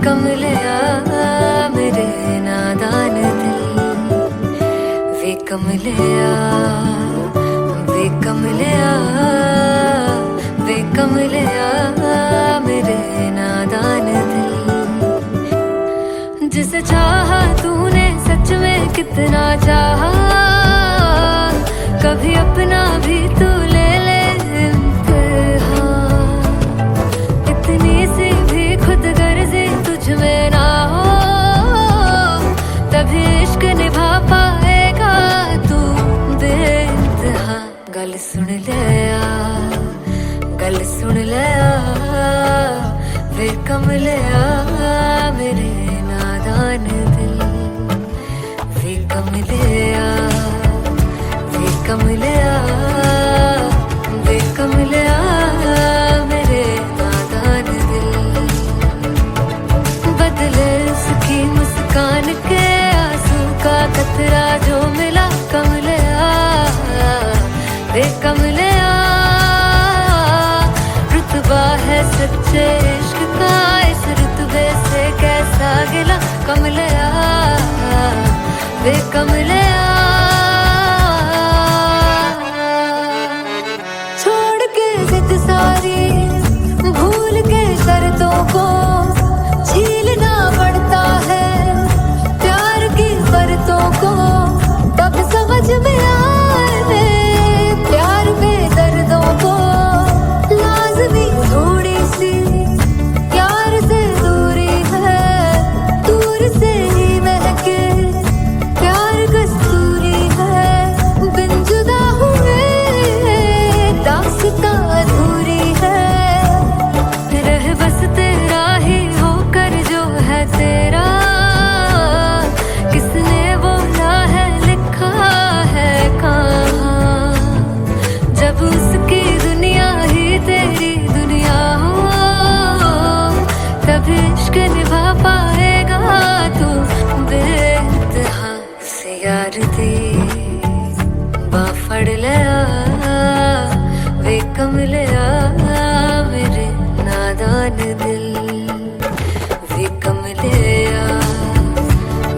कमलिया मेरे नादान दिल, वे कमलिया, वे कमलिया, वे कमलिया मेरे नादान दिल। जिसे चाहा तूने सच में कितना चाहा, कभी अपना भी तू ले ले इम्तिहान। इतनी सी भी खुद गर्जी तुझ में ना हो, तभी इश्क निभा पाएगा तू बेइंतहा। गल सुन लिया, गल सुन लिया, वे कमलिया मेरे नादान दिल, वे कमलिया, वे कमलिया, वे कमलिया मेरे नादान दिल। बदले उसकी मुस्कान के आंसू का कतरा जो मिला कमलिया, वे कमलिया। रुतबा है सच्चे इश्क का, इस रुतबे से कैसा गिला कमलिया, वे कमलिया। छोड़ के जिद सारी, भूल के शर्तों को, झीलना पड़ता है प्यार की बरतों को। तब समझ में आए प्यार में दर्दों को, लाज़मी थोड़ी सी प्यार से दूरी है, दूर से ही महके प्यार कस्तूरी है। बिन जुदा हुए दास्तां अधूरी है, रह बस तेरा ही होकर जो है तेरा। किसने बोला है लिखा है कहाँ, जब उसकी दुनिया ही तेरी दुनिया हो, तभी इश्क निभा पाएगा तू बेइंतहा। से यार दी बाफड़ लिया, वे कमलिया मेरे नादान दिल, वे कमलिया,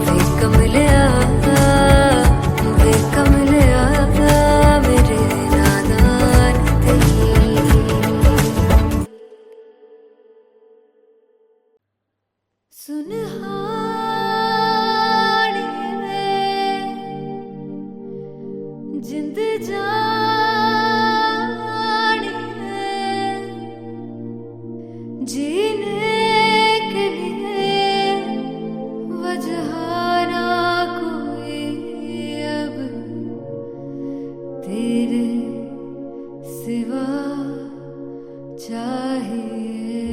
वे कमलिया, वे कमलिया मेरे नादान दिल। सुनहानिए जिंद जानिए, जीने के लिए वजह ना कोई अब तेरे सिवा चाहिए।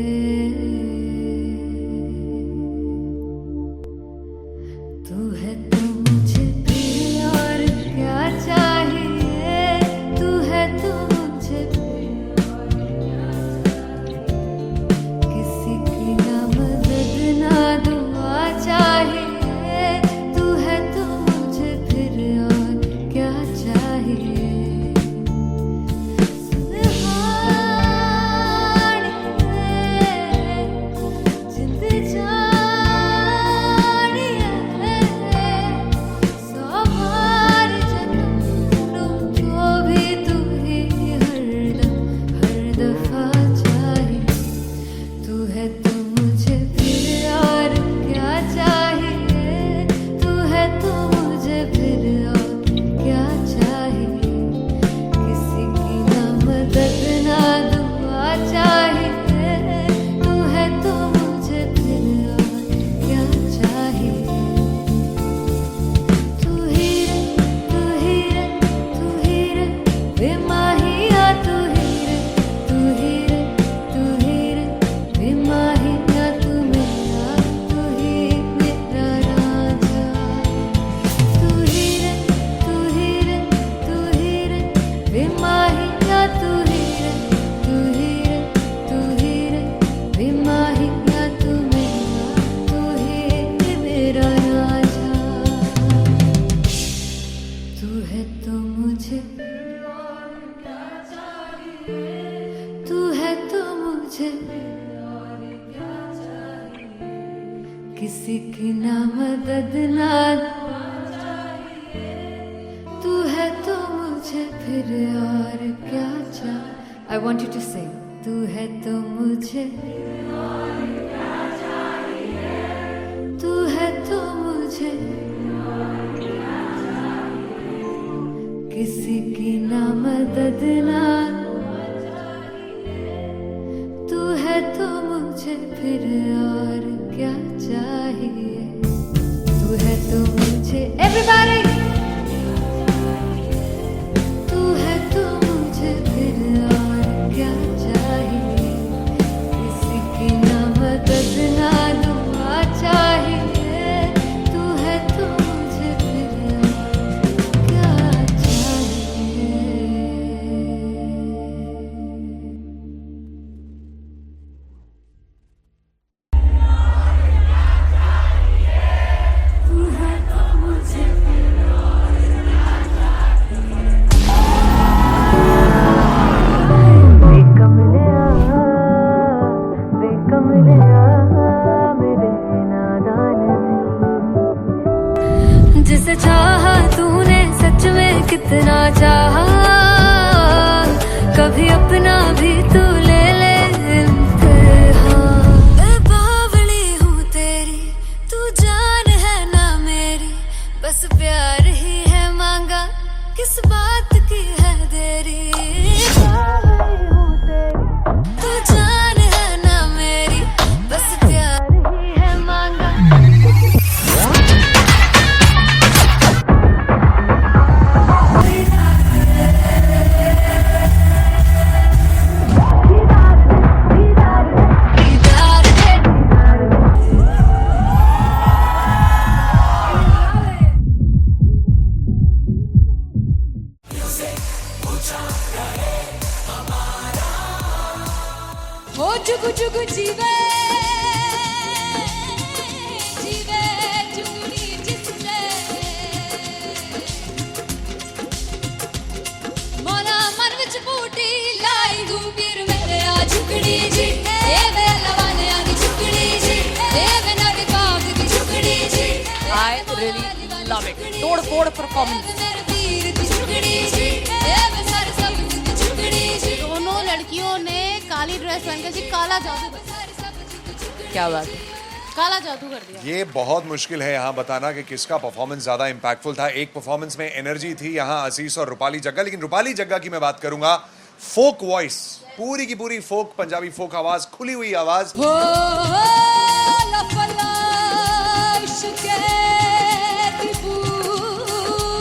किसी की ना मदद ना तू है तो मुझे फिर और क्या चाह I want you to sing तू है तो मुझे तू है तो मुझे किसी की ना मदद ना तू है तो मुझे फिर और क्या चाहिए तू है तो मुझे everybody तू है तो मुझे फिर और क्या चाहिए किसी की ना मदद ना दुआ चाहिए तू है तो मुझे फिर और क्या चाहिए तू है तो मुझे जिसे चाहा तूने सच में कितना चाहा कभी अपना भी तू ले ले इम्तिहान मैं बावली हूँ तेरी तू जान है ना मेरी बस प्यार ही है मांगा किस बात की है देरी बावली हूँ तेरी तू जान है ना मेरी बस प्यार ही है मांगा हो जुगु जुगु जीवे जीवे जुगनी जिससे मोला मन विच बूटी लाई गुबीर मेरे आ झुकड़ी जी ए वे लवाने आ दी झुकड़ी जी ए वे नदी बाग दी झुकड़ी जी I really love it. तोड़ फोड़ परफॉर्मेंस। मेरे वीर दी झुकड़ी जी ए वे सर सब दी झुकड़ी जी दोनों लड़कियों ने काली ड्रेस पहनकर जी काला जादू कर दिया। क्या बात है। काला जादू कर दिया। ये बहुत मुश्किल है यहाँ बताना कि किसका परफॉर्मेंस ज्यादा इंपैक्टफुल था। एक परफॉर्मेंस में एनर्जी थी यहाँ असीस और रूपाली जग्गा, लेकिन रूपाली जग्गा की मैं बात करूंगा फोक वॉइस, पूरी की पूरी फोक, पंजाबी फोक आवाज, खुली हुई आवाज। हो लफला इश्क़े दी बूटी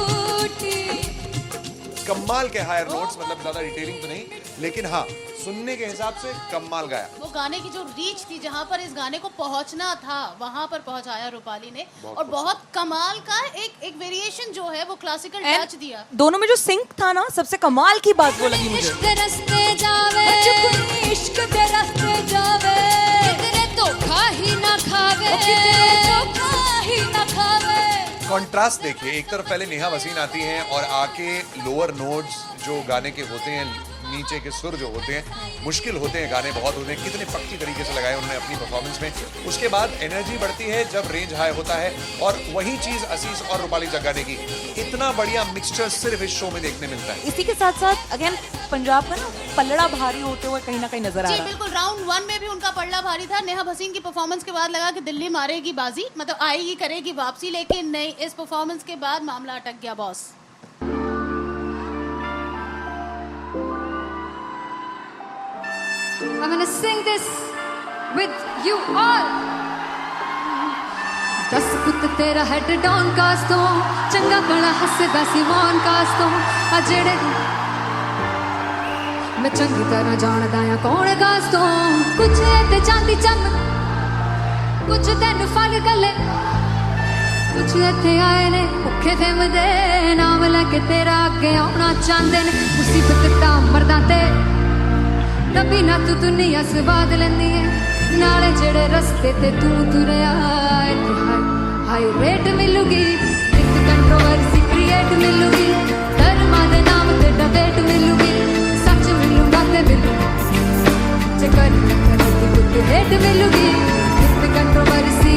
कमाल के हायर नोट्स, मतलब ज्यादा डिटेलिंग तो नहीं, लेकिन हाँ सुनने के हिसाब से कमाल गाया। वो गाने की जो रीच थी, जहाँ पर इस गाने को पहुंचना था वहां पर पहुंचाया रूपाली ने। और बहुत कमाल का एक वेरिएशन जो है वो क्लासिकल टच दिया। दोनों में जो सिंक था ना, सबसे कमाल की बात वो लगी मुझे। इश्क रस्ते जावे इश्क दे रस्ते जावे कितने धोखा ही ना खावे कितने धोखा ही ना खावे। कॉन्ट्रास्ट देखिए, एक तरफ पहले नेहा वसीन आती हैं और आके लोअर नोट्स जो गाने के होते हैं, नीचे के सुर जो होते हैं, मुश्किल होते हैं, गाने बहुत होते हैं, कितने पक्की तरीके से लगाए उन्होंने अपनी परफॉर्मेंस में। उसके बाद एनर्जी बढ़ती है जब रेंज हाई होता है, और वही चीज असीस और रूपाली जग्गा ने की। इतना बढ़िया मिक्सचर सिर्फ इस शो में देखने मिलता है। इसी के साथ साथ अगेन पंजाब का ना पलड़ा भारी होते हुए कहीं ना कहीं नजर आ जी रहा है। बिल्कुल, राउंड 1 में भी उनका पलड़ा भारी था। नेहा भसीन की परफॉर्मेंस के बाद लगा कि दिल्ली मारेगी बाजी, मतलब आएगी करेगी वापसी, लेकिन नहीं, इस परफॉर्मेंस के बाद मामला अटक गया boss. I'm gonna sing this with you all. दस पुत तेरा हेड डॉन कास तो चंगा बड़ा हसदा सिमोन कास तो आ जेड़े मैं चंगी तरह जानदा आ कौन कास तो कुछ ते चांदी चम कुछ तेन फल गले कुछ इत्थे आए ने भुखे फिमदे नाम लैके तेरा अगे आउणा चाहंदे ने मुसीबत ता मरदा ते नबी ना तू दुनिया स्वाद लेंदी है नाले जेड़े रस्ते ते तू तुरया हाई रेट मिलूगी एक कंट्रोवर्सी क्रिएट मिलूगी धर्मा दे नाम ते डिबेट मिलूगी सच मिलूगा ते मिलू जे कर कुछ हेट मिलूगी एक कंट्रोवर्सी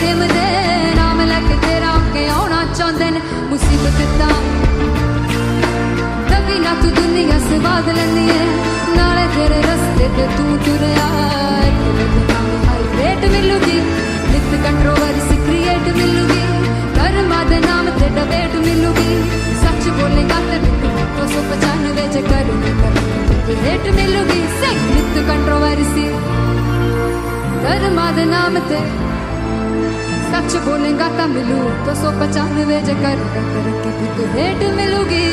थेम दे नाम लैके तेरा के आना चाहते ने मुसीबत दा कभी ना तू दुनिया से बात लेंदी है नाले तेरे रस्ते पे तू तुरया रेट मिलूगी नित कंट्रोवर्सी क्रिएट मिलूगी कर्मा दे नाम ते डिबेट मिलूगी सच बोलेगा ते मिलू 295 च कर रेट मिलूगी से नित कंट्रोवर्सी कर्मा दे नाम ते सच बोलेगा ता मिलू 295 च कर रेट मिलूगी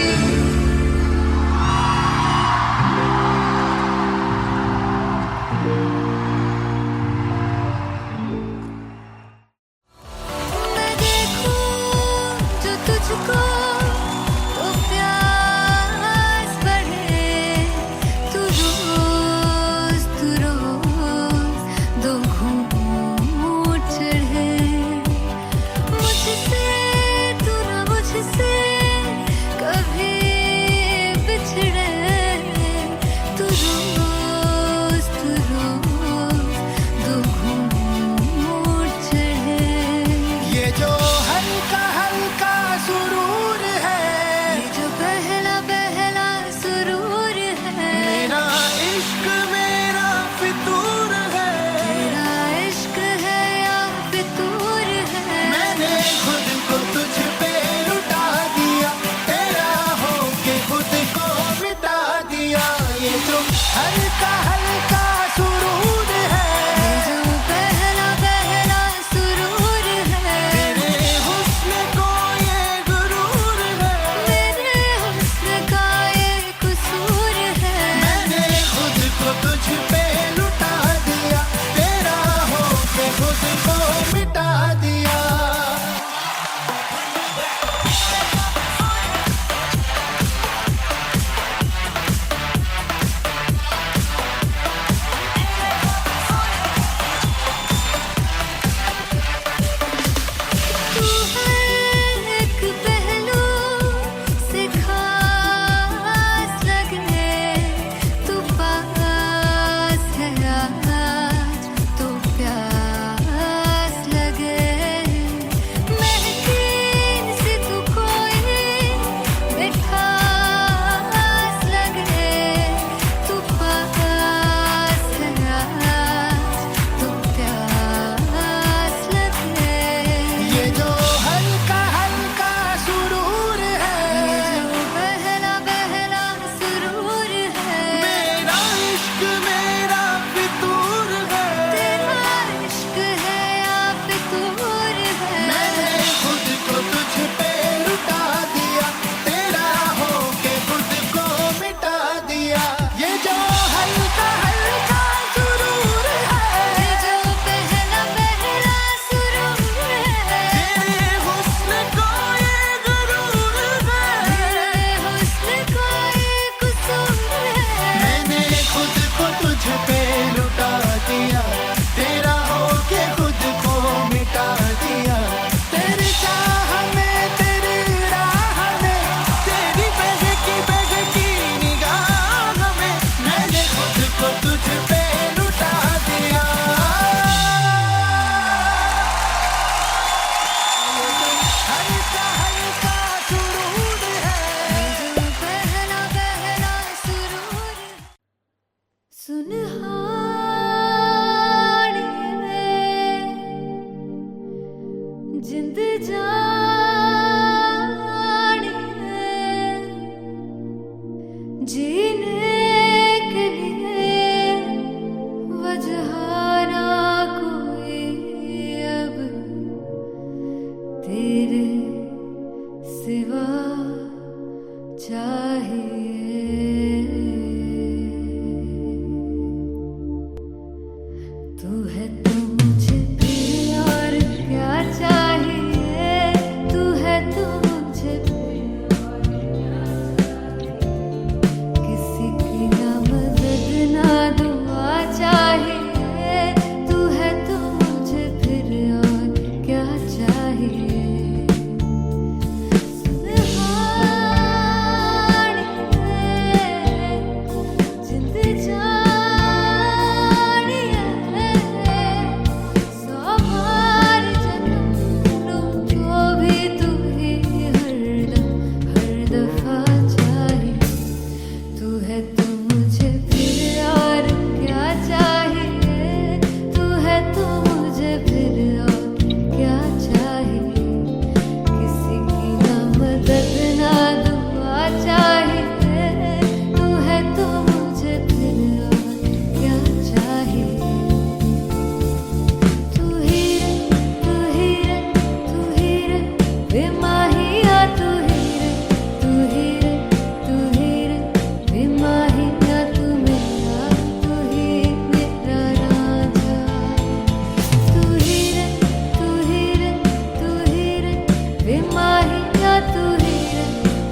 बेमाहिया तू ही रे,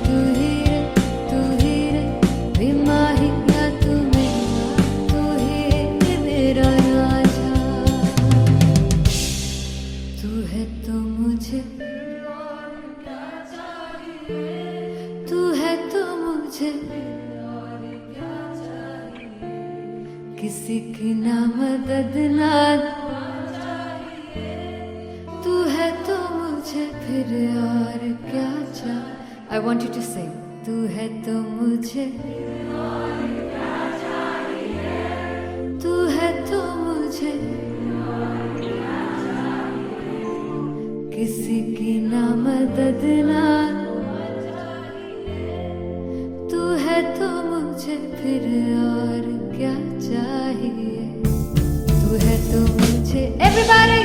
तू ही रे, तू ही रे, बेमाहिया तू मेरा, तू ही मेरा राजा। तू है तो मुझे, तू है तो मुझे किसी की ना मदद ना, तू है तो मुझे फिर और क्या चाह। I want you to sing. तू है तो मुझे, तू है तो मुझे किसी की ना मदद ना, तू है तो मुझे फिर और क्या चाहिए। तू है तो मुझे, everybody,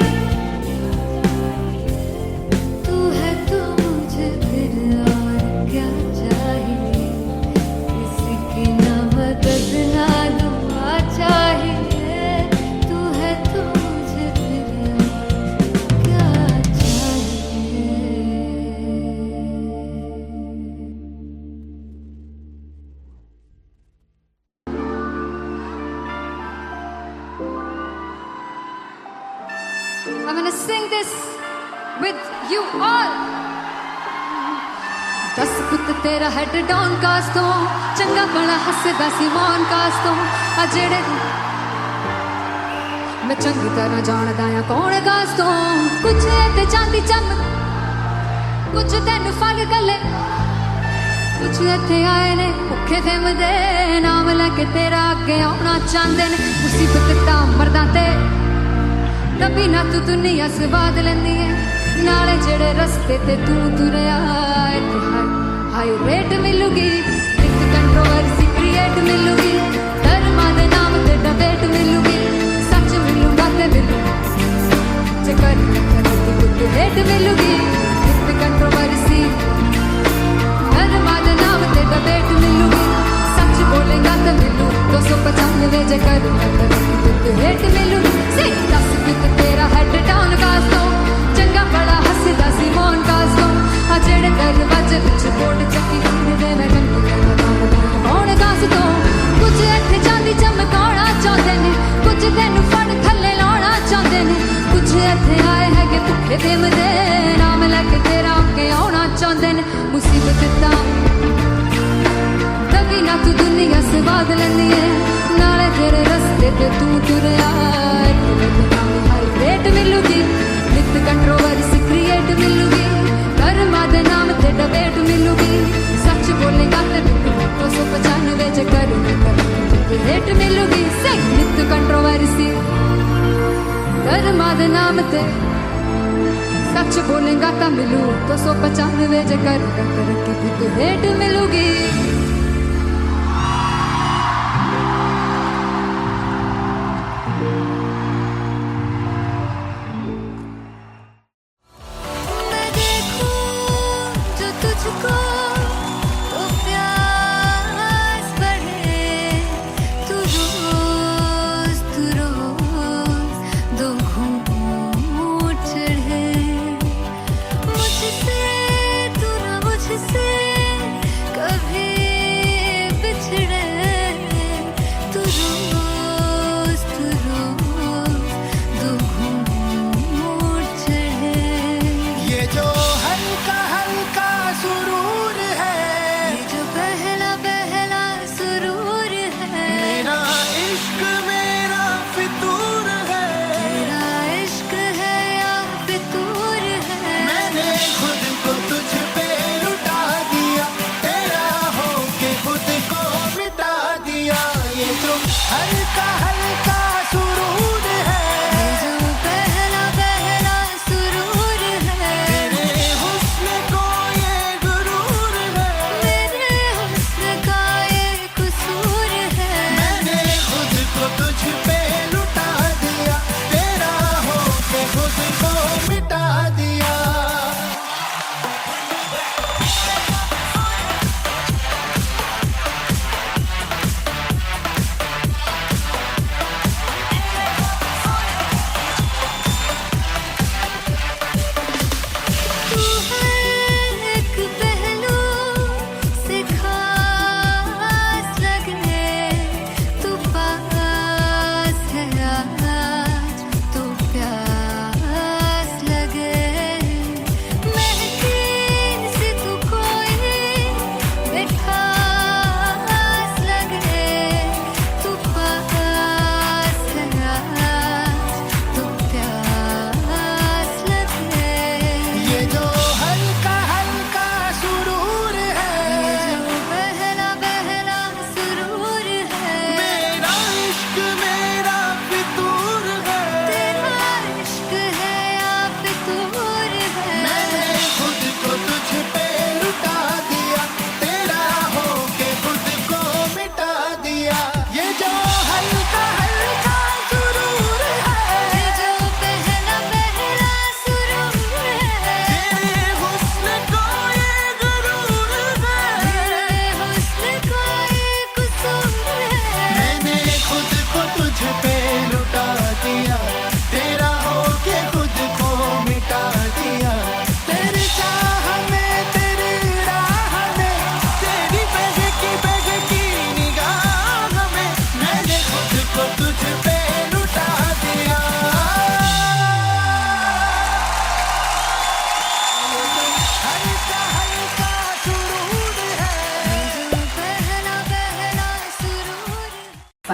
तू है तो मुझे फिर और क्या चाहिए। किसी की ना मदद ना दुआ चाहिए। तू है तो मुझे फिर और क्या चाहिए। I'm gonna sing this with you all. दस पुत तेरा हेड डॉन कास तो चंगा भला हसदा सी मौन कास तो आ जेड़े मैं चंगी तरह जानदा आ कौन कास तो कुछ ते चांदी चम कुछ तेन फल गले कुछ इत्थे आए ने भुखे फिरदे नाम लैके तेरा अगे आउणा चाहंदे ने मुसीबत तां मरदा ते तभी ना तू दुनिया स्वाद लैंदी है नाले जेड़े रस्ते ते तू तुरया इत्थे हाई रेट मिलूगी इक कंट्रोवर्सी क्रिएट मिलूगी धर्मां दे नाम ते डिबेट मिलूगी सच मिलूगा ते मिलू जे कर कुछ रेट मिलूगी इक कंट्रोवर्सी धर्मां दे नाम ते डिबेट मिलूगी सच बोलेगा ते मिलू 295 जे कर कुछ रेट मिलूगी से दस कुछ तेरा हेड डाउन कास तो चंगा बड़ा हसदा सी मौन कास तो आ जेड़े दरवाजे विच बोर्ड चक्की फिरदे मैं कौन कास तो कुछ इत्थे चांदी चमकाउणा चाहंदे ने कुछ तैनू फड़ थल्ले लाउणा चाहंदे ने कुछ इत्थे आए हैगे भुखे फिरदे नाम लैके तेरा अगे आउणा चाहंदे ने मुसीबत तां तभी ना तू दुनिया स्वाद लैंदी है नाले तेरे रस्ते ते तू तुरया हाई रेट मिलूगी नित कंट्रोवर्सी क्रिएट मिलूगी धर्मां दे नाम ते डिबेट मिलूगी सच बोलेगा ते 295 जे कर रेट मिलूगी से नित कंट्रोवर्सी धर्मां दे नाम ते सच बोलेगा ता मिलू 295 जे कर रेट मिलूगी। मुझसे कभी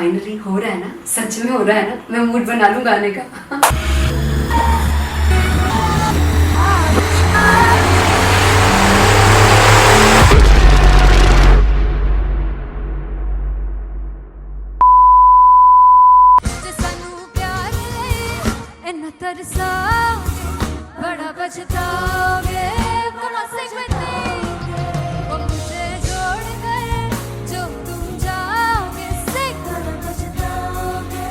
फाइनली हो रहा है ना, सच में हो रहा है ना, मैं मूड बना लूं गाने का। तरसा बड़ा पछताओगे, क्लासिक में तेरे वो मुझे छोड़ गए, जो तुम जाओगे सिक बड़ा पछताओगे,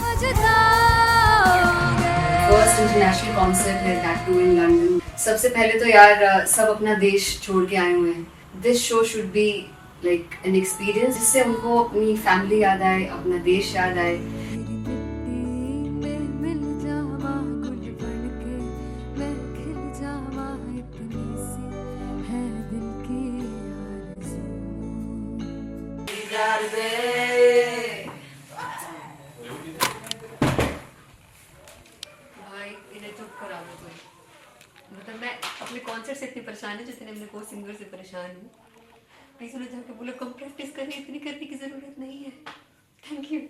पछताओगे। फर्स्ट इंटरनेशनल कॉन्सर्ट है, दैट टू इन लंदन। सबसे पहले तो यार सब अपना देश छोड़ के आए हुए हैं। This show should be like an experience, जिससे उनको अपनी फैमिली याद आए, अपना देश याद आए। भाई इन्हें चुप करा दो कोई। मतलब मैं अपने कॉन्सर्ट से इतनी परेशान हूँ जितने मैं को सिंगर से परेशान हूँ। प्लीज उन्हें जाके बोलो कम प्रैक्टिस करनी, इतनी करने की जरूरत नहीं है। Thank you.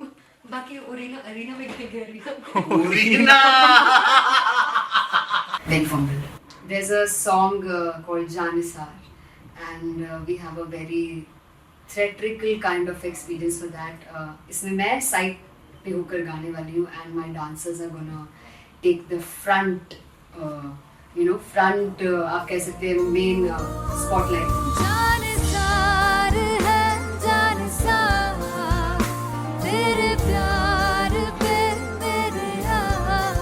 बाकी अरीना में गए arena Very fumble. There's a song called Janisar, and we have a very theatrical kind of experience for that. इसमें मैं साइड पे होकर गाने वाली हूँ, and my dancers are gonna take the front, front आप कह सकते हैं main spotlight. जानिसार है जानिसार, तेरे प्यार पे मेरे यार।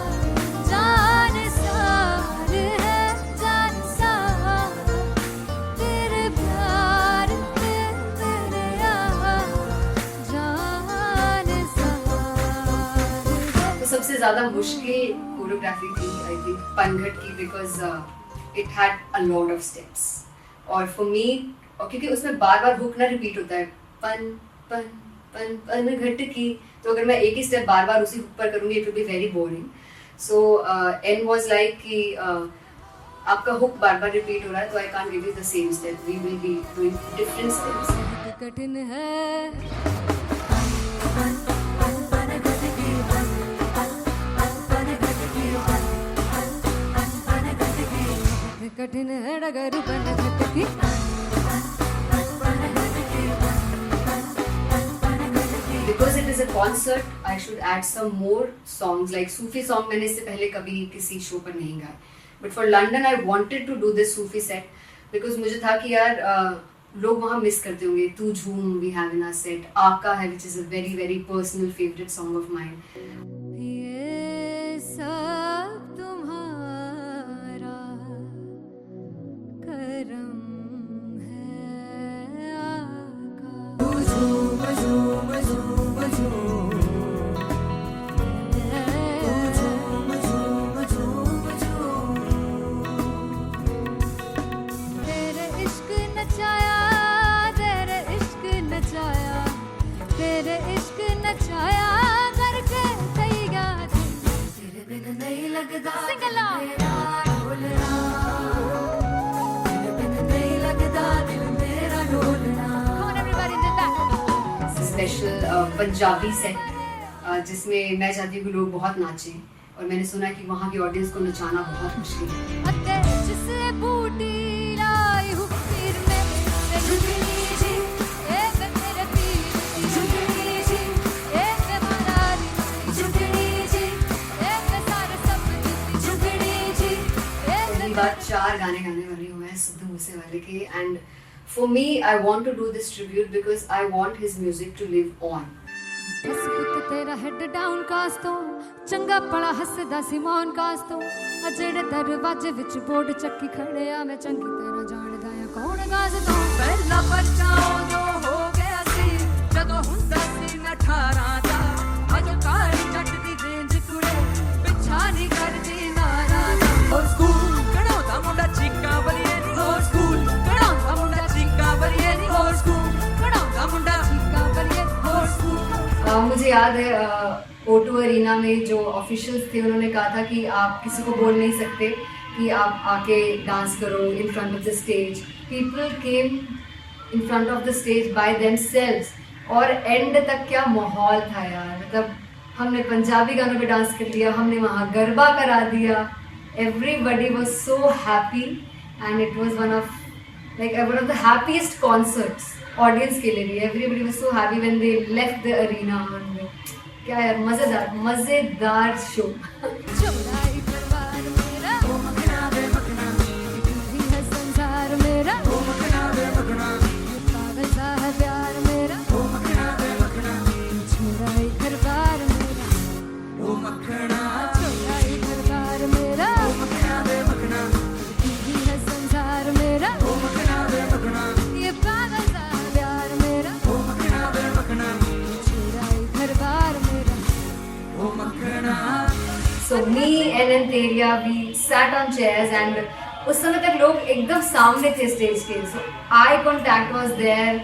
जानिसार है जानिसार, तेरे प्यार पे मेरे यार। जानिसार है। तो सबसे ज़्यादा मुश्किल कोरियोग्राफी थी आई थिंक पनघट की, because it had a lot of steps. और फॉर मी, और क्योंकि उसमें बार बार हुक ना रिपीट होता है, पन पन पन पन घट की, तो अगर मैं एक ही स्टेप बार बार उसी हुक पर करूँगी it will be very boring. So an was like कि आपका हुक बार बार रिपीट हो रहा है, तो I can't give you the same step, we will be doing different steps. कठिन है कठिन है डगर बन घटकी। Because it is a concert, I should add some more songs like Sufi song. मैंने इससे पहले कभी किसी शो पर नहीं गाया, but for London I wanted to do this Sufi set because मुझे था कि यार लोग वहाँ मिस करते होंगे। तू झूम we have in our set, आका है which is a very very personal favorite song of mine. ये सब तुम्हारा करम है आका। झूम झूम झूम झूम, झूम झूम झूम झूम। तेरे इश्क नचाया, तेरे इश्क नचाया, तेरे इश्क नचाया करके तैयार। तेरे बिन नहीं लगदा सिंगला ढोलना, तेरे बिन नहीं लगदा दिल मेरा ढोलना। Come on everybody, do that. Special Punjabi set जिसमें मैं चाहती हूँ कि लोग बहुत नाचें, और मैंने सुना कि वहाँ की ऑडियंस को नचाना बहुत मुश्किल है। अते जिससे बूटी लाई हूँ पीर में, झुकनी जी ए वे मेरे पीर, झुकनी जी ए वे मरारी, झुकनी जी ए वे सारे सब, झुकनी जी ए वे। पहली बार 4 गाने गाने वाली हूँ मैं सिद्धू मूसेवाले के, and for me I want to do this tribute because I want his music to live on. बस पुत तेरा हेड डाउन कास तो चंगा पड़ा हसदा सिमोन कास तो, अजड़े दरवाजे विच बोर्ड चक्की खड़े आ, मैं चंगी तरह जानदा आ कौन गाज तो। पहला बच्चा जो हो गया सी जदों हुंदा सी मैं 18 दा, अजो काली जट दी रेंज कुड़े पिछा नहीं करदी नारा दा। हो स्कूल कढ़ाउंदा मुंडा चीका बलिए नी, हो स्कूल कढ़ाउंदा मुंडा चीका बलिए नी, हो स्कूल कढ़ाउंदा मुंडा चीका बलिए, हो स्कूल। मुझे याद है O2 अरीना में जो ऑफिशियल्स थे उन्होंने कहा था कि आप किसी को बोल नहीं सकते कि आप आके डांस करो in front of the stage. People came in front of the stage by themselves, और एंड तक क्या माहौल था यार, मतलब हमने पंजाबी गानों पे डांस कर लिया, हमने वहाँ गरबा करा दिया. Everybody was so happy and it was one of the happiest concerts audience के लिए भी. Everybody was so happy when they left the arena. and क्या यार, मजेदार शो. चौराई परिवार मेरा ओ मखना बे मखना तू है संसार मेरा ओ मखना बे मखना पागल सा है प्यार मेरा ओ मखना बे मखना चौराई परिवार मेरा ओ मखना चौराई परिवार मेरा ओ मखना बे मखना तू है संसार मेरा ओ मखना बे मखना ये पागल सा है प्यार मेरा ओ मखना बे मखना चौराई परिवार मेरा ओ मखना. So me and Anteria, we sat on chairs and उस समय तक लोग एकदम सामने थे स्टेज के. So eye contact was there,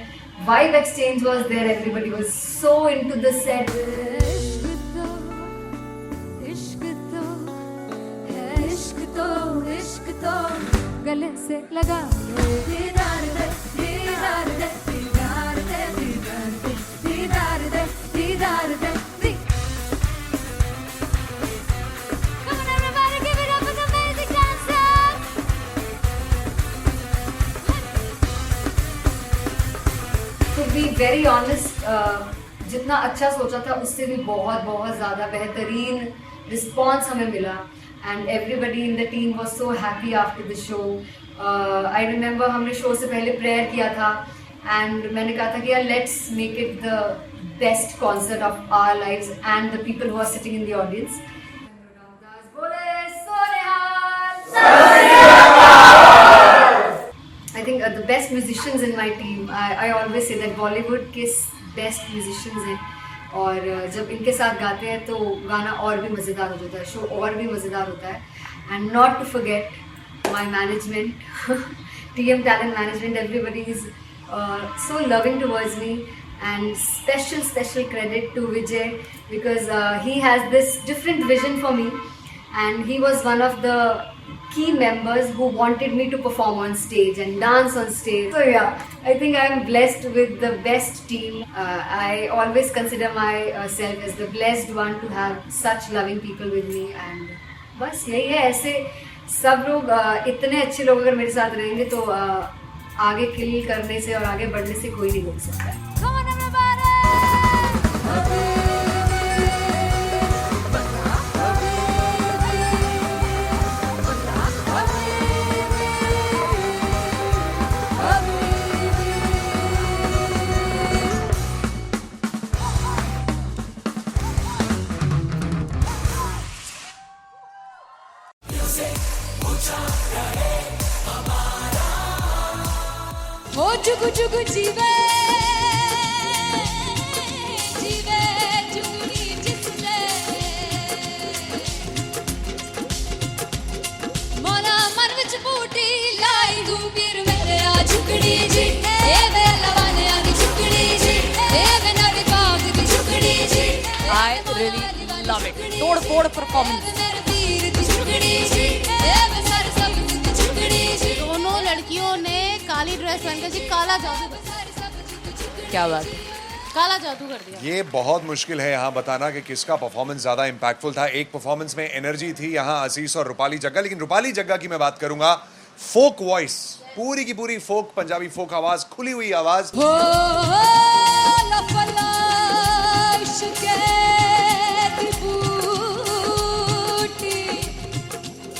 vibe exchange was there, everybody was so into the set. इश्क तो गले से लगा दीदार दे दीदार दे दीदार दे दीदार दे दीदार दे. Come on everybody, give it up for the amazing dancers. To be very honest, जितना अच्छा सोचा था उससे भी बहुत बहुत ज़्यादा बेहतरीन रिस्पॉन्स हमें मिला. And everybody in the team was so happy after the show. I remember हमने शो से पहले प्रेयर किया था and मैंने कहा था कि यार let's make it the best concert of our lives and the people who are sitting in the audience. I think the best musicians in my team. I always say that Bollywood के best musicians हैं. और जब इनके साथ गाते हैं तो गाना और भी मज़ेदार हो जाता है, शो और भी मज़ेदार होता है. And not to forget my management, TM Talent Management, everybody is so loving towards me. And special credit to Vijay because he has this different vision for me and he was one of the key members who wanted me to perform on stage and dance on stage. So yeah, I think I'm blessed with the best team. I always consider myself as the blessed one to have such loving people with me. And बस यही है, ऐसे सब लोग इतने अच्छे लोग अगर मेरे साथ रहेंगे तो आगे किल करने से और आगे बढ़ने से कोई नहीं रोक सकता है. Come on everybody. ओ जुगु जुगु जीवे जीवे जुगनी जिसले मोला मन विच बूटी लाई तू वीर मेरे आ झुकड़ी जी ए वे लवाने आ दी झुकड़ी जी ए वे नवी बाग दी झुकड़ी जी. I really love it. तोड़ फोड़ परफॉर्मेंस. मेरे वीर दी झुकड़ी जी ए वे सारे सब दी झुकड़ी जी. दोनों लड़कियों ने काली ड्रेस पहनकर जी काला जादू, क्या बात है. काला जादू कर दिया. ये बहुत मुश्किल है यहाँ बताना कि किसका परफॉर्मेंस ज़्यादा इम्पैक्टफुल था. एक परफॉर्मेंस में एनर्जी थी यहाँ असीस और रूपाली जग्गा, लेकिन रूपाली जग्गा की मैं बात करूंगा. फोक वॉइस, पूरी की पूरी फोक, पंजाबी फोक आवाज, खुली हुई आवाज. हो लफला इश्क़ दी बूटी.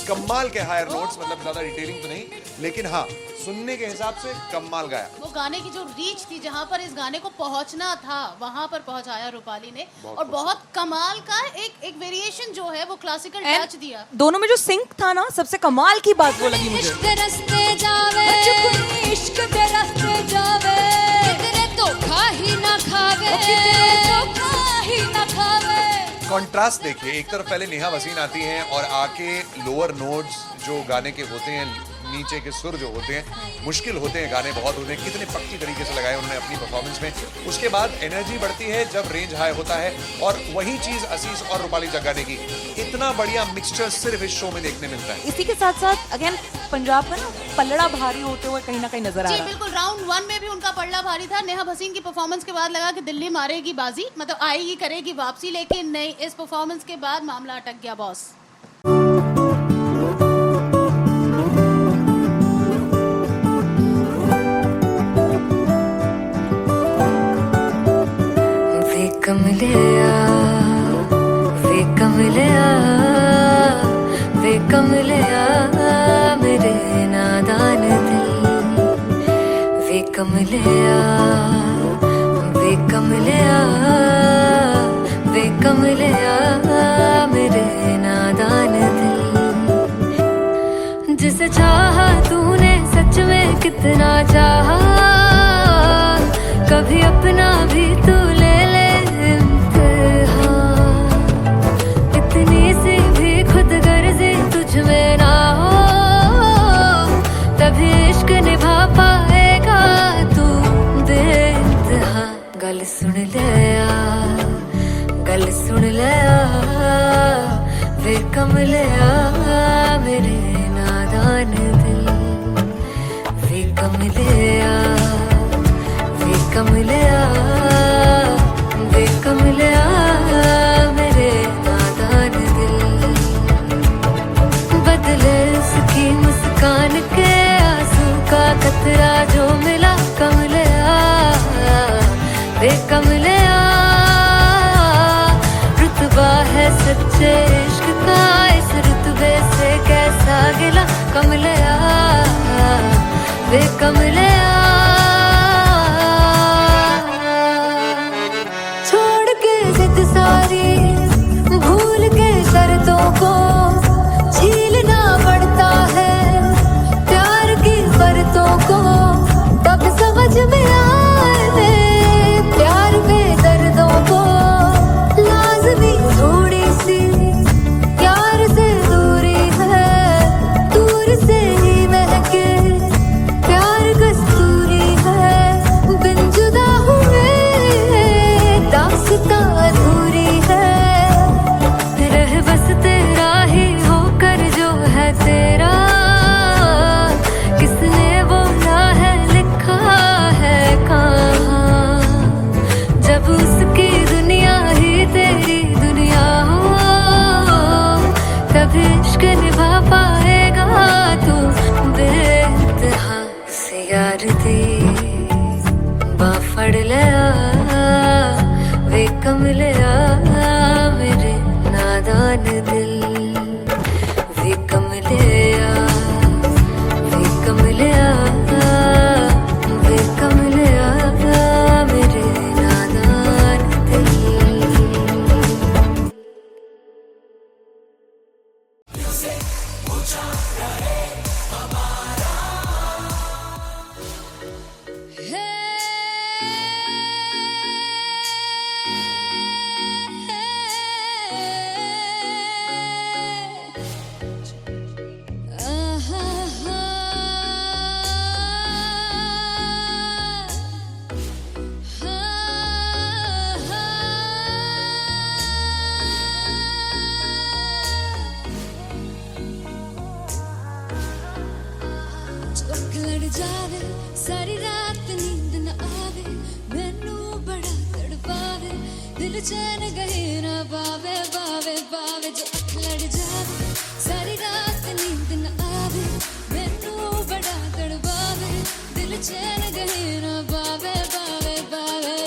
कमाल के हायर नोट्स, मतलब ज्यादा डिटेलिंग तो नहीं, लेकिन हाँ सुनने के हिसाब से कमाल गाया. वो गाने की जो रीच थी, जहाँ पर इस गाने को पहुंचना था वहां पर पहुंचाया रूपाली ने. और बहुत कमाल का एक वेरिएशन जो है वो क्लासिकल टच दिया. दोनों में जो सिंक था ना, सबसे कमाल की बात वो लगी मुझे. इश्क़ दे रस्ते जावे इश्क़ दे रस्ते जावे कितने धोखा ही ना खावे कितने धोखा ही ना खावे. कॉन्ट्रास्ट देखिए, एक तरफ पहले नेहा वसीन आती हैं और आके लोअर नोट्स जो गाने के होते हैं नीचे के सुर जो होते हैं मुश्किल होते हैं, गाने बहुत होते हैं, कितने पक्की तरीके से लगाए उन्होंने अपनी परफॉर्मेंस में। उसके बाद एनर्जी बढ़ती है जब रेंज हाई होता है, और वही चीज असीस और रूपाली जग्गाने की इतना बढ़िया मिक्सचर सिर्फ इस शो में देखने मिलता है। इसी के साथ साथ अगेन पंजाब का ना पलड़ा भारी होते हुए कहीं ना कहीं नजर आ जी रहा है। बिल्कुल, राउंड 1 में भी उनका पलड़ा भारी था। नेहा भसीन की परफॉर्मेंस के बाद लगा कि दिल्ली मारेगी बाजी, मतलब आएगी करेगी वापसी, लेकिन नहीं, इस परफॉर्मेंस के बाद मामला अटक गया बॉस। वे कमलिया मेरे नादान दिल, वे कमलिया मेरे नादान दिल। जिसे चाहा तूने सच में कितना चाहा, कभी अपना भी तू ले ले इम्तिहान। इतनी सी भी खुद गर्जी तुझ में ना हो, तभी इश्क निभा पाएगा तू बेइंतहा। गल सुन ले आ, वे कमलिया मेरे नादान दिल, वे कमलिया मेरे नादान दिल। बदले उसकी मुस्कान के आंसू का कतरा जो मिला कमलिया, वे कमलिया। रुतबा है सच्चे इश्क का, इस रुतबे से कैसा गिला कमलिया, वे कमलिया। छोड़ के जिद सारी, भूल के शर्तों को, झीलना पड़ता है प्यार की शर्तों को। तब समझ में आए प्यार में दर्दों को, लाज़मी थोड़ी सी प्यार से दूरी है, दूर से ही महके प्यार कस्तूरी है। बिन जुदा हुए दास्तां अधूरी है, रह बस तेरा ही होकर जो है तेरा, किसने बोला है लिखा है कहाँ। जब उसकी दुनिया ही तेरी दुनिया हो, तभी इश्क निभा पाएगा तू बेइंतहा। से यार दी बांह फड़ ले आ, वे कमलिया मेरे नादान दिल, वे कमलिया मेरे नादान दिल। चौक लड़ जावे सारी रात नींद न आवे, मैनू बड़ा तड़पावे, दिल चैन गहे ना पावे पावे पावे। जो अख लड़ जावे सारी रात नींद न आवे, मैनू बड़ा तड़पावे, दिल चैन गहे ना पावे पावे पावे।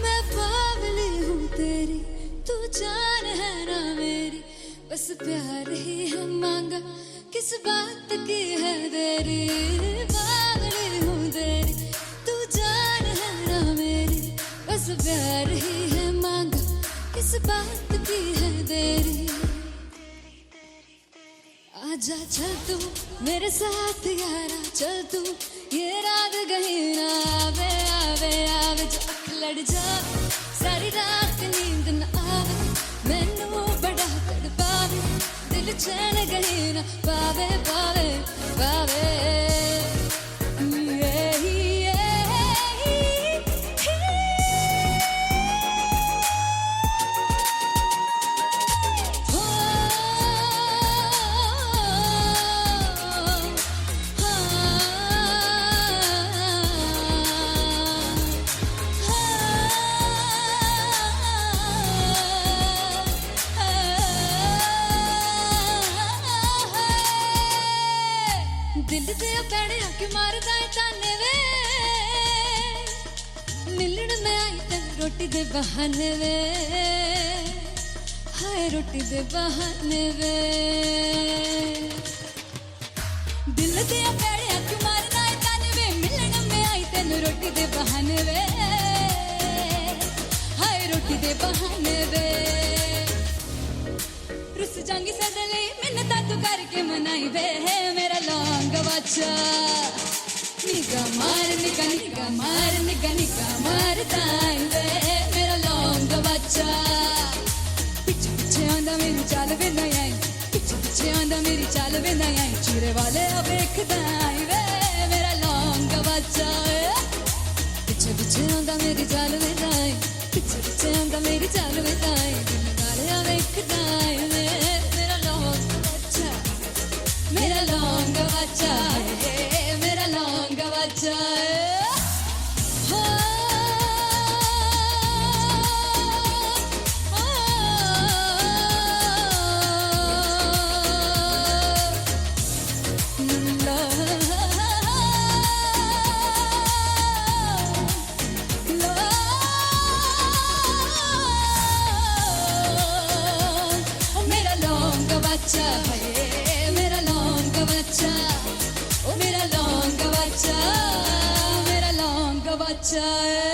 मैं बावली हूँ तेरी, तू जान है ना मेरी, बस प्यार ही है मांगा, किस बात की है देरी। बावली हूँ तेरी, तू जान है ना मेरी, बस प्यार ही है मांगा, किस बात की है देरी। आजा चल तू मेरे साथ यारा, चल तू ये रात कहीं ना आवे आवे आवे, जो अख लड़ जा सारी रात नींद न आवे, मैनू बड़ा तड़पावे, दिल चैन कहीं ना पावे पावे पावे। दिल दे पैड़े आके मारदा है ताने वे, मिलन में आई तेन रोटी दे बहाने वे, हाय रोटी दे बहाने वे। दिल दे पैड़े आके मारदा है ताने वे, मिलन में आई तेन रोटी दे बहाने वे, हाय रोटी दे बहाने वे। रुस जांगी सदले मिन्नता तू करके मनाई वे, मेरा लौंग बच्चा निगा मार निगा निगा मार निगा निगा मार ताई वे, मेरा लौंग बच्चा। पीछे पीछे आंदा मेरी चाल वे ना आई, पीछे पीछे आंदा मेरी चाल वे ना आई, चूरे वाले वेखदा आई वे, मेरा लौंग बच्चा। पीछे पीछे आंदा मेरी चाल वे ना आई, पीछे पीछे आंदा मेरी चाल वे ना आई, दिल वाले वेखदा आई वे, मेरा लौंग बच्चा, मेरा लौंग बच्चा है, मेरा लौंग बच्चा है। मेरा लौंग बच्चा है, मेरा लौंग बच्चा, ओ मेरा लौंग बच्चा, मेरा लौंग बच्चा है।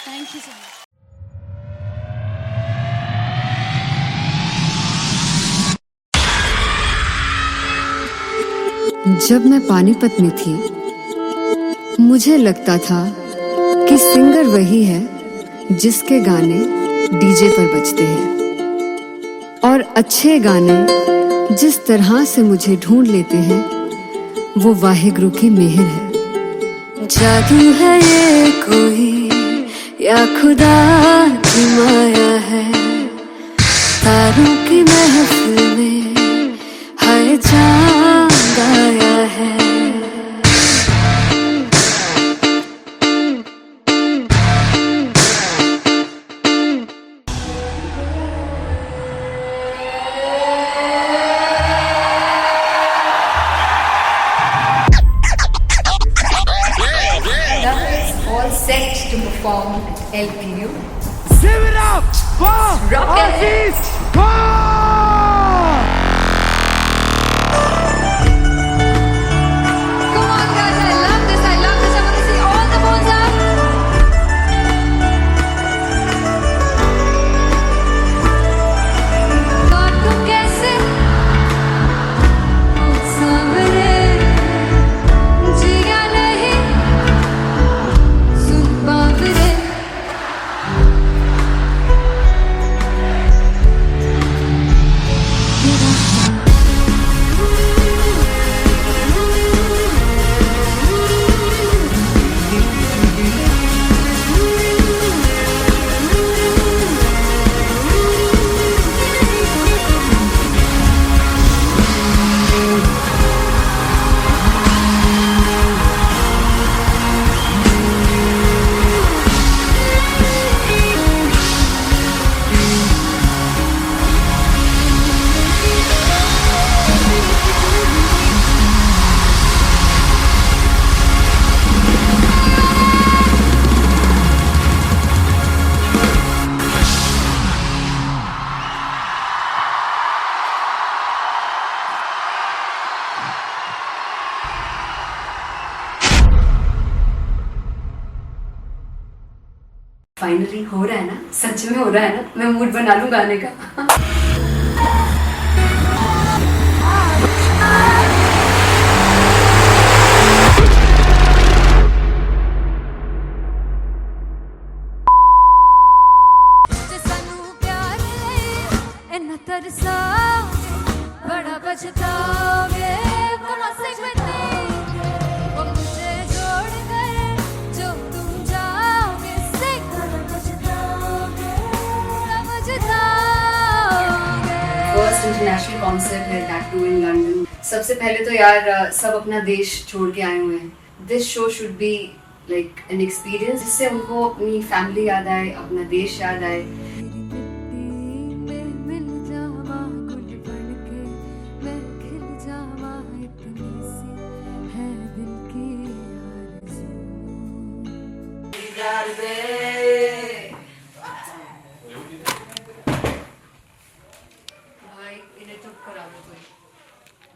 Thank you so much. जब मैं पानीपत में थी, मुझे लगता था कि सिंगर वही है जिसके गाने डीजे पर बजते हैं, और अच्छे गाने जिस तरह से मुझे ढूंढ लेते हैं वो वाहिगुरु की मेहर है। जादू है ये कोई या खुदा की माया है, तारों की महफिल में हाय चांद आया है। All set to perform at LPU. Give it up for Rocket. Aziz Khan! Come on guys, I love this, I love this. I want to see all the phones up. और तुम कैसे सामने जिया नहीं सुन बाबरे। फाइनली हो रहा है ना, सच में हो रहा है ना, मैं मूड बना लूं गाने का। इन्ना तरसाओगे बड़ा पछताओगे क्लासिक में वो मुझे जोड़ कर जो तुम जाओगे सिक बड़ा पछताओगे फर्स्ट इंटरनेशनल कॉन्सर्ट है, दैट टू इन लंदन। सबसे पहले तो यार सब अपना देश छोड़ के आए हुए हैं। This show should be like an experience जिससे उनको अपनी फैमिली याद आए, अपना देश याद आए।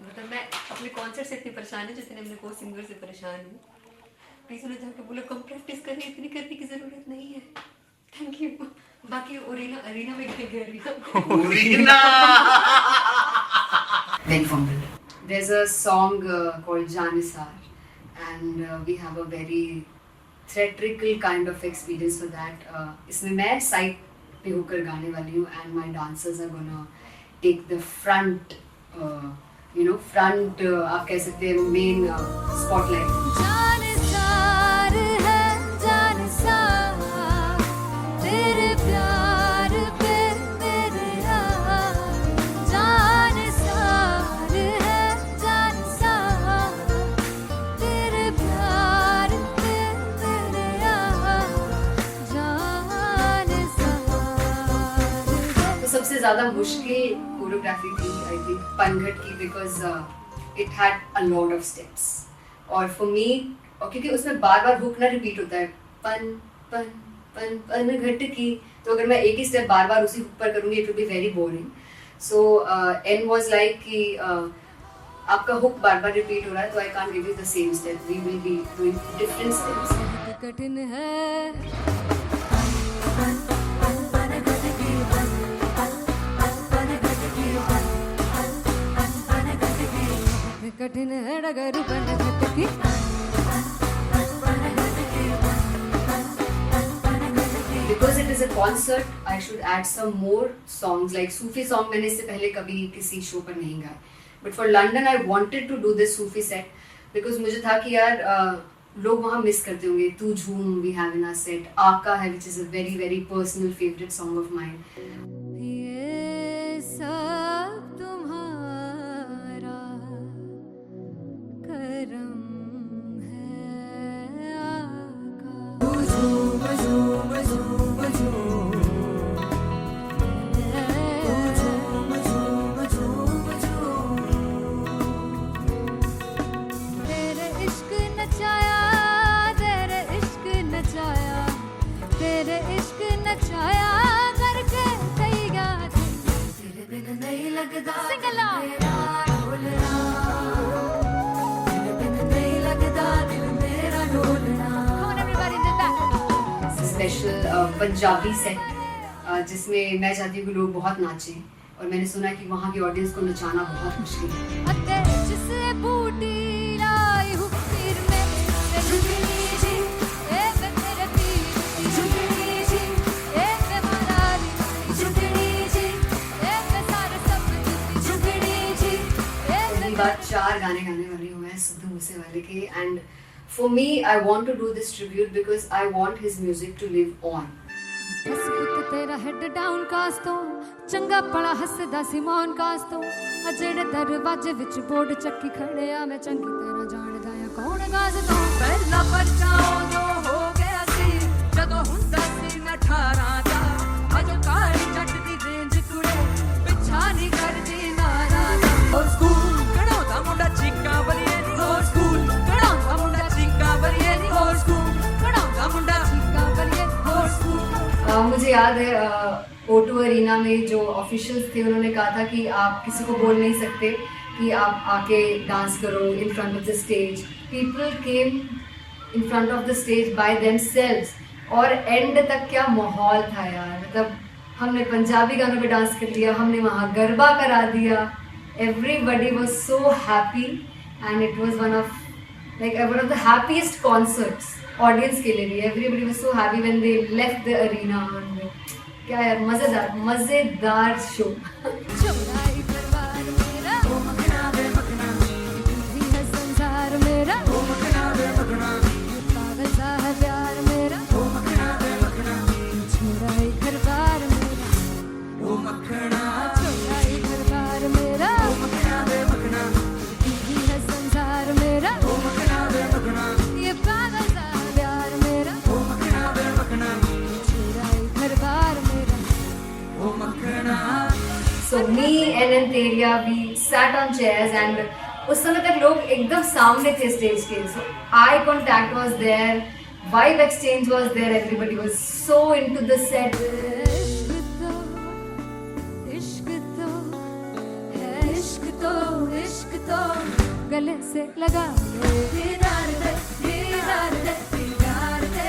मतलब मैं अपने कॉन्सर्ट से इतनी परेशान हूँ जितने अपने को सिंगर से परेशान हूँ। प्लीज उन्हें जाके बोलो कम प्रैक्टिस करनी, इतनी करने की जरूरत नहीं है। Thank you. बाकी अरीना में arena Very fumble. There's a song called Janisar and we have a very theatrical kind of experience for that. इसमें मैं साइड पे होकर गाने वाली हूँ and my dancers are gonna take the front आप कह सकते हैं मेन स्पॉटलाइट। जानसार है जानसार तेरे प्यार पे मेरे यार जानसार है जानसार तेरे प्यार पे मेरे यार जानसार। तो सबसे ज्यादा मुश्किल कोरियोग्राफी थी आई थिंक पनघट की, because it had a lot of steps और फॉर मी, और क्योंकि उसमें बार बार हुक ना रिपीट होता है पन पन पन पनघट की, तो अगर मैं एक ही स्टेप बार बार उसी हुक पर करूंगी it will be very boring. So an was like कि आपका हुक बार बार रिपीट हो रहा है तो I can't give you the same step, we will be doing different steps. कठिन है कठिन है डगर पनघट की। Because it is a concert, I should add some more songs like Sufi song. मैंने इससे पहले कभी किसी शो पर नहीं गाए, but for London I wanted to do this Sufi set because मुझे था कि यार लोग वहाँ मिस करते होंगे। तू झूम we have in our set, आका है which is a very very personal favorite song of mine. ये सब तुम्हारा करम है आका। झूम झूम झूम झूम झूम झूम झूम झूम तेरे इश्क नचाया तेरे इश्क नचाया तेरे इश्क नचाया करके तैयार तेरे बिन नहीं लगदा सिंगला ढोलना तेरे बिन नहीं लगदा दिल मेरा ढोलना। Come on everybody do that. Special Punjabi set जिसमें मैं चाहती हूँ कि लोग बहुत नाचें और मैंने सुना कि वहाँ की ऑडियंस को नचाना बहुत मुश्किल है। अते जिसे बूटी लाई हूँ पीर में झुकनी जी ए वे मेरे पीर झुकनी जी ए वे मरारी झुकनी जी ए वे सारे सब झुकनी जी ए पहली बार 4 गाने गाने वाली हूँ मैं सिद्धू मूसेवाले के and for me I want to do this tribute because I want his music to live on. बस पुत तेरा हेड डाउन कास तो चंगा पड़ा हसदा सिमोन कास तो अजड़े दरवाजे विच बोर्ड चक्की खड़े आ मैं चंगी तेरा जानदा या कौन गाज तो ਪਹਿਲਾ ਬੱਚਾ ਉਦੋਂ ਹੋ ਗਿਆ ਸੀ ਜਦੋਂ ਹੁੰਦਾ ਸੀ ਮੈਂ 18 ਦਾ ਅਜੋ ਕਾਲੀ ਜੱਟ ਦੀ ਰੇਂਜ ਕੁੜੇ ਪਿੱਛਾ ਨਹੀਂ ਕਰਦੀ ਨਾਰਾ ਦਾ ਹੋਰ ਸਕੂਲ ਕਢਾਉਂਦਾ ਮੁੰਡਾ ਚੀਕਾਂ ਬਲੀਏ ਨੀ ਹੋਰ ਸਕੂਲ ਕਢਾਉਂਦਾ ਮੁੰਡਾ ਚੀਕਾਂ ਬਲੀਏ ਨੀ ਹੋਰ ਸਕੂਲ ਕਢਾਉਂਦਾ ਮੁੰਡਾ ਚੀਕਾਂ ਬਲੀਏ ਹੋਰ ਸਕੂਲ। मुझे याद है O2 अरीना में जो ऑफिशियल्स थे उन्होंने कहा था कि आप किसी को बोल नहीं सकते कि आप आके डांस करो in front of the stage. People came in front of the stage by themselves और एंड तक क्या माहौल था यार, मतलब हमने पंजाबी गानों पे डांस कर लिया, हमने वहाँ गरबा करा दिया। Everybody was so happy and it was one of the happiest concerts audience के लिए भी। Everybody was so happy when they left the arena and क्या यार, मजेदार मजेदार शो। चौराई दरबार मेरा ओ मखना वे मखना, तू है संसार मेरा ओ मखना वे मखना, पागल सा है प्यार मेरा ओ मखना वे मखना, चौराई दरबार मेरा ओ मखना, चौराई दरबार मेरा ओ मखना वे मखना, तू है संसार मेरा ओ मखना वे मखना, ये पागल सा है प्यार मेरा ओ मखना वे मखना, चौराई दरबार मेरा ओ मखना। So me and Antheria, we sat on chairs and उस समय तक लोग एकदम सामने थे स्टेज के, so eye contact was there, vibe exchange was there, everybody was so into the set. इश्क तो है, इश्क तो गले से लगा दीदार दे दीदार दे दीदार दे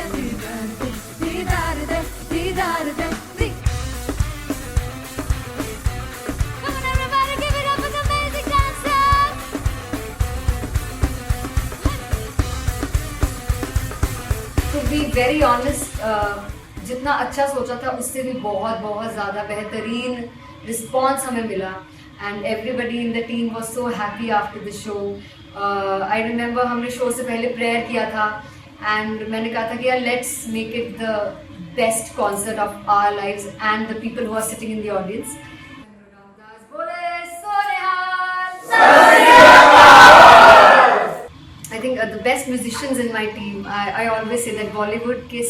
दीदार दे दीदार दे। Come on everybody, give it up for the amazing dancers. To be very honest, जितना अच्छा सोचा था उससे भी बहुत बहुत ज़्यादा बेहतरीन रिस्पॉन्स हमें मिला and everybody in the team was so happy after the show. I remember हमने शो से पहले प्रेयर किया था एंड मैंने कहा था कि यार let's make it the best concert of our lives and the people who are sitting in the audience. I think the best musicians in my team, I always say that Bollywood के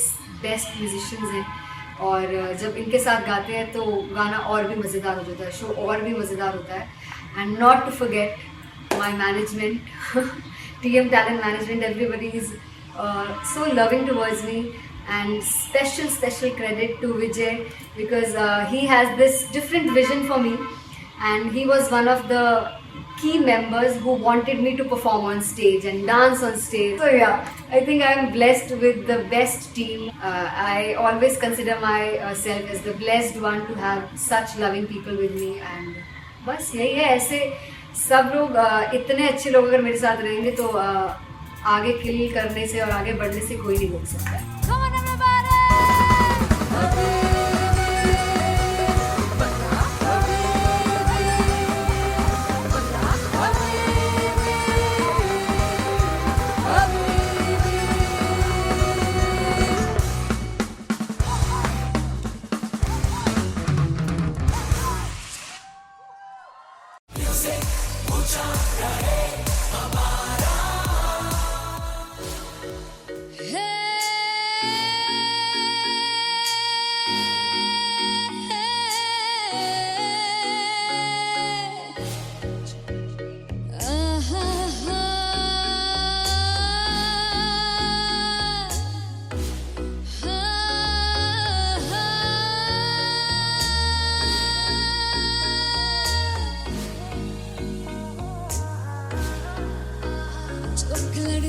best musicians हैं और जब इनके साथ गाते हैं तो गाना और भी मज़ेदार हो जाता है, शो और भी मज़ेदार होता है। And not to forget my management, TM Talent Management, everybody is so loving towards me and special credit to Vijay because he has this different vision for me and he was one of the key members who wanted me to perform on stage and dance on stage. So yeah, I think I am blessed with the best team. I always consider myself as the blessed one to have such loving people with me and बस यही है। ऐसे सब लोग इतने अच्छे लोग अगर मेरे साथ रहेंगे तो आगे किल करने से और आगे बढ़ने से कोई नहीं रोक सकता है। Come on everybody.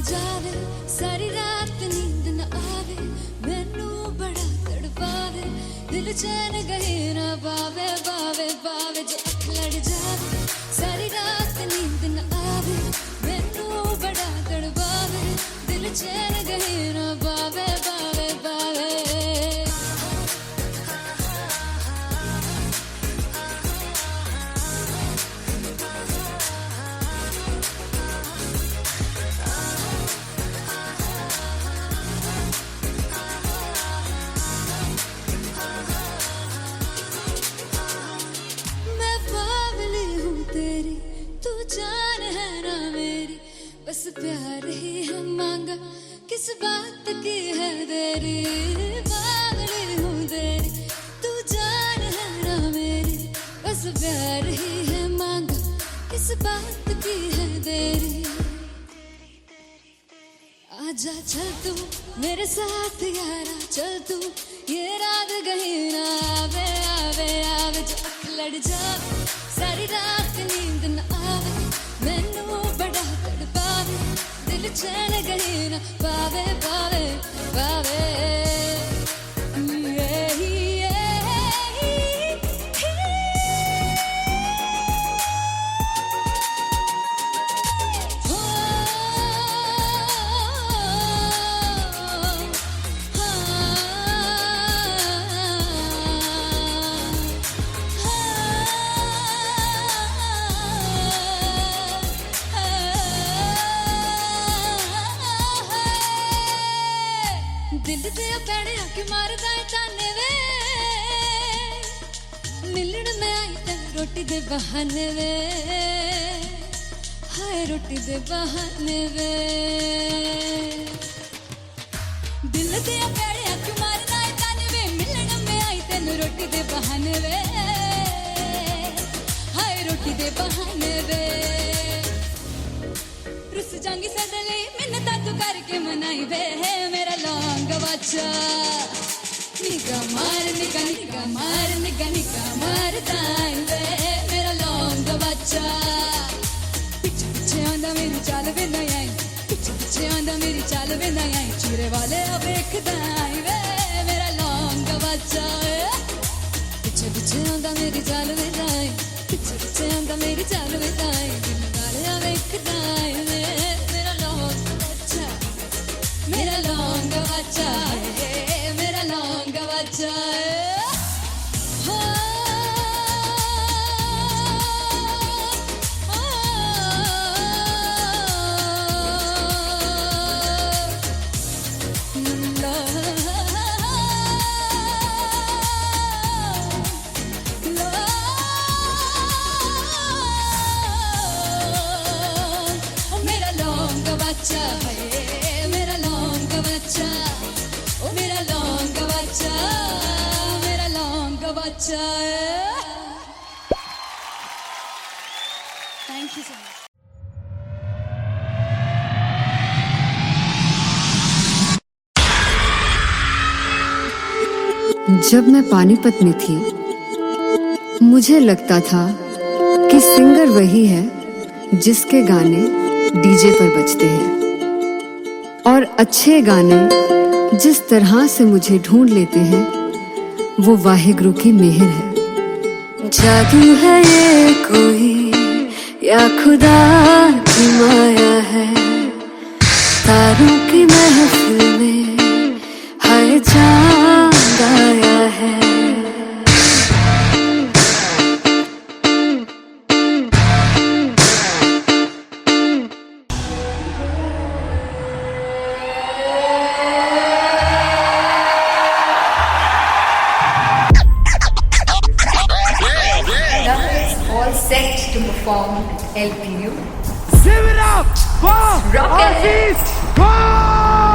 जावे सारी रात नींद न आवे मैनू बड़ा तड़पावे दिल चैन गहे ना पावे पावे पावे जो अख लड़ जावे सारी रात नींद न आवे मैनू बड़ा तड़पावे दिल चैन गहे ना पावे पावे पावे। बस प्यार ही है मांगा किस बात की है देरी पागल हूँ तेरी तू जान है ना मेरी बस प्यार ही है मांगा किस बात की है देरी। आजा चल तू मेरे साथ यारा चल तू ये रात गही ना आवे आवे आवे जो अख लड़ जावे सारी रात नींद न आवे मैनू बड़ा तड़पावे दिल चैन गही ना पावे पावे पावे। मारदा है ताने वे मिलन में आई तेन रोटी दे बहाने वे हाय रोटी दे बहाने वे दिल दे प्यारे क्यों मारदा है ताने वे मिलन में आई तेन रोटी दे बहाने वे हाय रोटी दे बहाने वे रुस जांगी सदले मिन्नत तू करके मनाई वे मेरा लौंग वाचा निगा मार दाई वे मेरा लौंग वाचा पीछे पीछे आंदा मेरी चाल वे नहीं आई पीछे पीछे आंदा मेरी चाल वे नहीं आई चूरे वाले अब देखदा आई वे मेरा लौंग वाचा पीछे पीछे आंदा मेरी चाल वे नहीं आई पीछे पीछे आंदा मेरी चाल वे नहीं आई दिन वाले अब देखदा आई वे मेरा लौंग वाचा मेरा लौंग वाचा मेरा लौंग वाचा मेरा लौंग बच्चा है मेरा लौंग बच्चा ओ मेरा लौंग बच्चा मेरा लौंग बच्चा थैंक यू सो मच जब मैं पानीपत में थी मुझे लगता था कि सिंगर वही है जिसके गाने डीजे पर बजते हैं और अच्छे गाने जिस तरह से मुझे ढूंढ लेते हैं वो वाहिगुरु की मेहर है। जादू है ये कोई या खुदा की माया है तारों की महफिल में हर चांद आया है। All set to perform at LPU. Give it up for Rock and Aziz Khan!